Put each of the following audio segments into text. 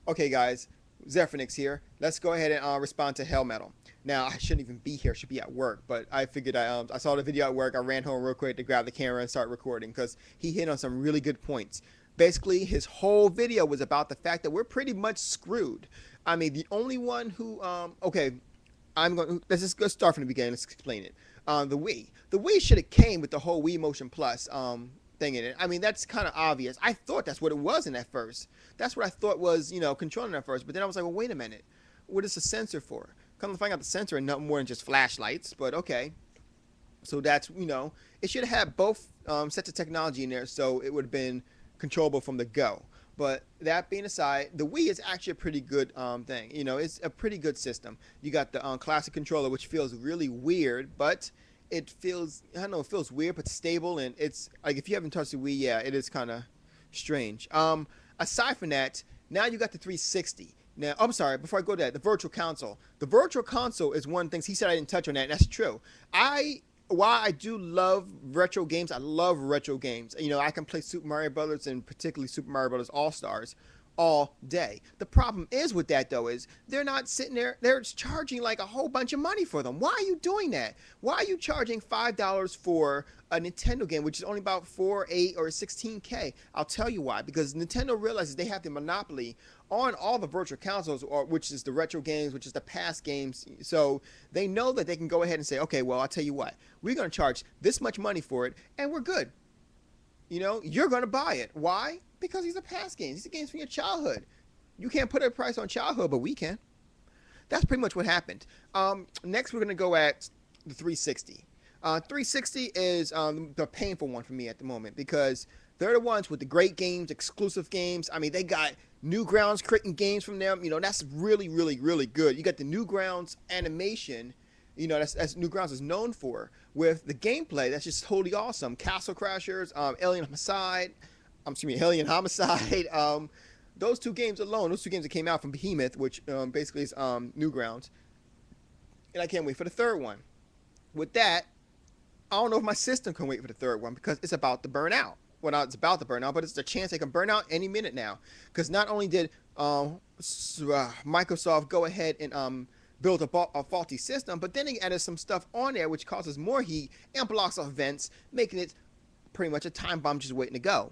Okay, guys, Zephyrnix here. Let's go ahead and respond to Hell Metal. Now, I shouldn't even be here; I should be at work. But I figured I saw the video at work. I ran home real quick to grab the camera and start recording because he hit on some really good points. Basically, his whole video was about the fact that we're pretty much screwed. I mean, the only one who okay, let's start from the beginning. Let's explain it. The Wii should have came with the whole Wii Motion Plus thing in it. I mean, that's kind of obvious. I thought that's what it was in at first. That's what I thought was, controlling at first. But then I was like, well, wait a minute. What is the sensor for? Come to find out, the sensor and nothing more than just flashlights. But okay, so that's it should have had both sets of technology in there, so it would have been controllable from the go. But that being aside, the Wii is actually a pretty good thing. It's a pretty good system. You got the classic controller, which feels really weird, but it feels, I don't know, it feels weird but stable, and it's like if you haven't touched the Wii, yeah, it is kind of strange. Aside from that, now you got the 360. Now, I'm sorry, before I go to that, the Virtual Console. The Virtual Console is one of the things he said I didn't touch on that, and that's true. While I do love retro games, I love retro games. I can play Super Mario Brothers and particularly Super Mario Brothers All Stars all day. The problem is with that though is they're not sitting there, they're charging like a whole bunch of money for them. Why are you doing that? Why are you charging $5 for a Nintendo game which is only about 4, 8 or 16K? I'll tell you why. Because Nintendo realizes they have the monopoly on all the virtual consoles, or which is the retro games, which is the past games. So they know that they can go ahead and say, okay, well, I'll tell you what, we're going to charge this much money for it and we're good. You're going to buy it. Why? Because these are past games. These are games from your childhood. You can't put a price on childhood, but we can. That's pretty much what happened. Next, we're going to go at the 360. 360 is the painful one for me at the moment because they're the ones with the great games, exclusive games. I mean, they got Newgrounds creating games from them. That's really, really, really good. You got the Newgrounds animation. That's Newgrounds is known for, with the gameplay that's just totally awesome. Castle Crashers, Alien Homicide. Those two games alone, those two games that came out from Behemoth, which basically is Newgrounds, and I can't wait for the third one. With that, I don't know if my system can wait for the third one because it's about to burn out. Well, not it's about to burn out, but it's a chance they can burn out any minute now. Because not only did Microsoft go ahead and build a faulty system, but then they added some stuff on there which causes more heat and blocks off vents, making it pretty much a time bomb just waiting to go.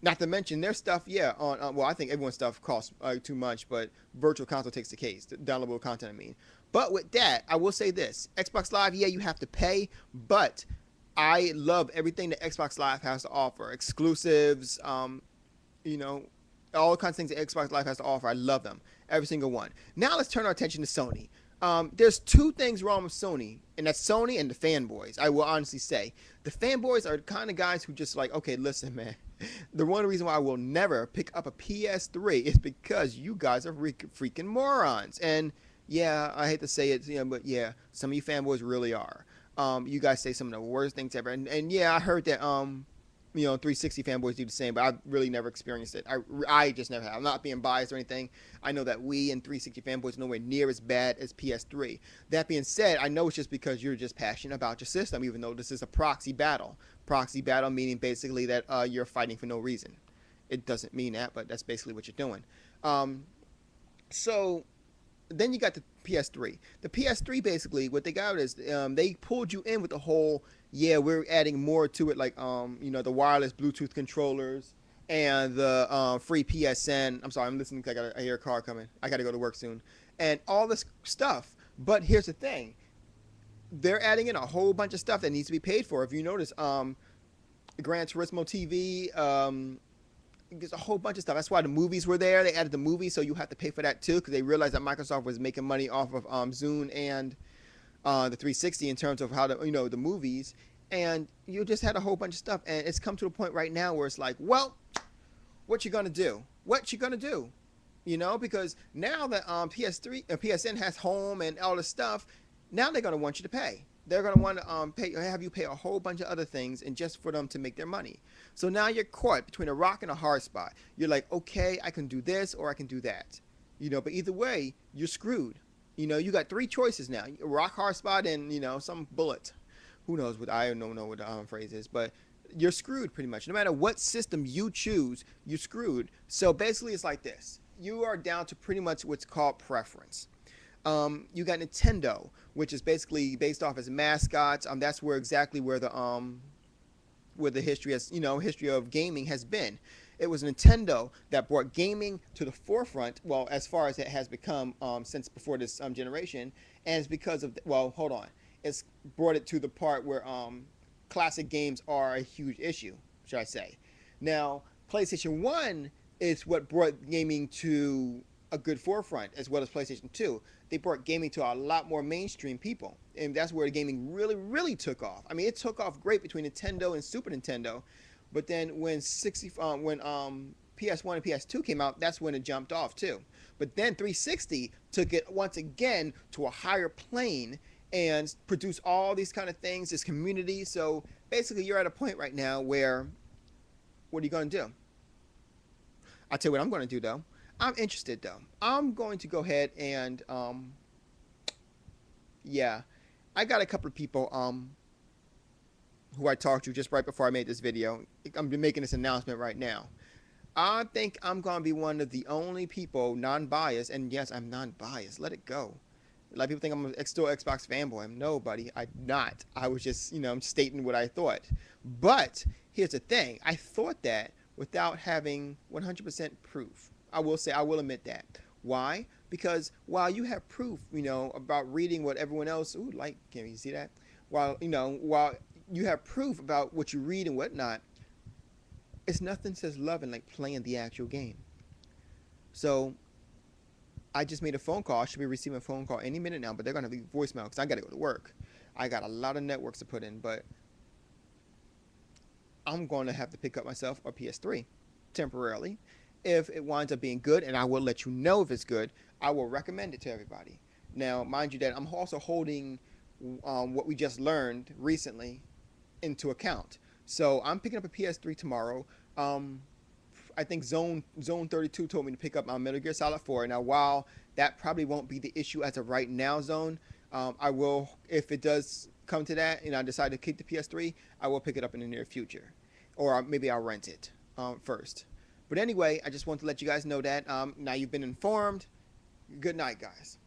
Not to mention their stuff, yeah. Well, I think everyone's stuff costs too much, but Virtual Console takes the case. The downloadable content, I mean. But with that, I will say this: Xbox Live, yeah, you have to pay, but I love everything that Xbox Live has to offer. Exclusives, all kinds of things that Xbox Live has to offer. I love them, every single one. Now let's turn our attention to Sony. There's two things wrong with Sony, and that's Sony and the fanboys. I will honestly say the fanboys are the kind of guys who just like, okay, listen, man. The one reason why I will never pick up a PS3 is because you guys are freaking morons. And yeah, I hate to say it, but yeah, some of you fanboys really are. You guys say some of the worst things ever. And yeah, I heard that 360 fanboys do the same, but I've really never experienced it. I just never have. I'm not being biased or anything. I know that Wii and 360 fanboys are nowhere near as bad as PS3. That being said, I know it's just because you're just passionate about your system, even though this is a proxy battle. Proxy battle meaning basically that you're fighting for no reason. It doesn't mean that, but that's basically what you're doing. So then you got the PS3. The PS3 basically, what they got is they pulled you in with the whole, yeah, we're adding more to it, like the wireless Bluetooth controllers and the free PSN. I'm sorry, I'm listening. I hear a car coming. I got to go to work soon, and all this stuff. But here's the thing: they're adding in a whole bunch of stuff that needs to be paid for. If you notice, Gran Turismo TV. There's a whole bunch of stuff. That's why the movies were there. They added the movies, so you have to pay for that too, because they realized that Microsoft was making money off of Zune and the 360 in terms of how the movies. And you just had a whole bunch of stuff, and it's come to a point right now where it's like, well, what you gonna do? What you gonna do? Because now that PSN has home and all this stuff, now they're gonna want you to pay. They're going to want to have you pay a whole bunch of other things, and just for them to make their money. So now you're caught between a rock and a hard spot. You're like, okay, I can do this or I can do that. But either way, you're screwed. You got three choices now: a rock, hard spot, and some bullet. Who knows what, I don't know what the phrase is, but you're screwed pretty much. No matter what system you choose, you're screwed. So basically, it's like this: you are down to pretty much what's called preference. You got Nintendo, which is basically based off as mascots. That's where the history has, history of gaming has been. It was Nintendo that brought gaming to the forefront. Well, as far as it has become since before this generation, and it's because of hold on, it's brought it to the part where classic games are a huge issue, should I say? Now, PlayStation One is what brought gaming to a good forefront, as well as PlayStation 2. They brought gaming to a lot more mainstream people, and that's where the gaming really, really took off. I mean, it took off great between Nintendo and Super Nintendo, but then when PS1 and PS2 came out, that's when it jumped off too. But then 360 took it once again to a higher plane and produced all these kind of things, this community. So basically, you're at a point right now where, what are you going to do? I'll tell you what I'm going to do though. I'm interested though. I'm going to go ahead and yeah, I got a couple of people who I talked to just right before I made this video. I'm making this announcement right now. I think I'm going to be one of the only people non-biased, and yes, I'm non-biased. Let it go. A lot of people think I'm still Xbox fanboy. No, buddy, I'm not. I was just, I'm stating what I thought. But here's the thing. I thought that without having 100% proof. I will admit that. Why? Because while you have proof, about reading what everyone else, can you see that? While you have proof about what you read and whatnot, it's nothing says loving like playing the actual game. So I just made a phone call. I should be receiving a phone call any minute now, but they're going to leave voicemail because I got to go to work. I got a lot of networks to put in, but I'm going to have to pick up myself a PS3 temporarily. If it winds up being good, and I will let you know if it's good, I will recommend it to everybody. Now, mind you that I'm also holding what we just learned recently into account. So I'm picking up a PS3 tomorrow. I think Zone 32 told me to pick up my Metal Gear Solid 4. Now, while that probably won't be the issue as of right now, Zone, I will, if it does come to that and I decide to keep the PS3, I will pick it up in the near future. Or maybe I'll rent it first. But anyway, I just want to let you guys know that now you've been informed. Good night, guys.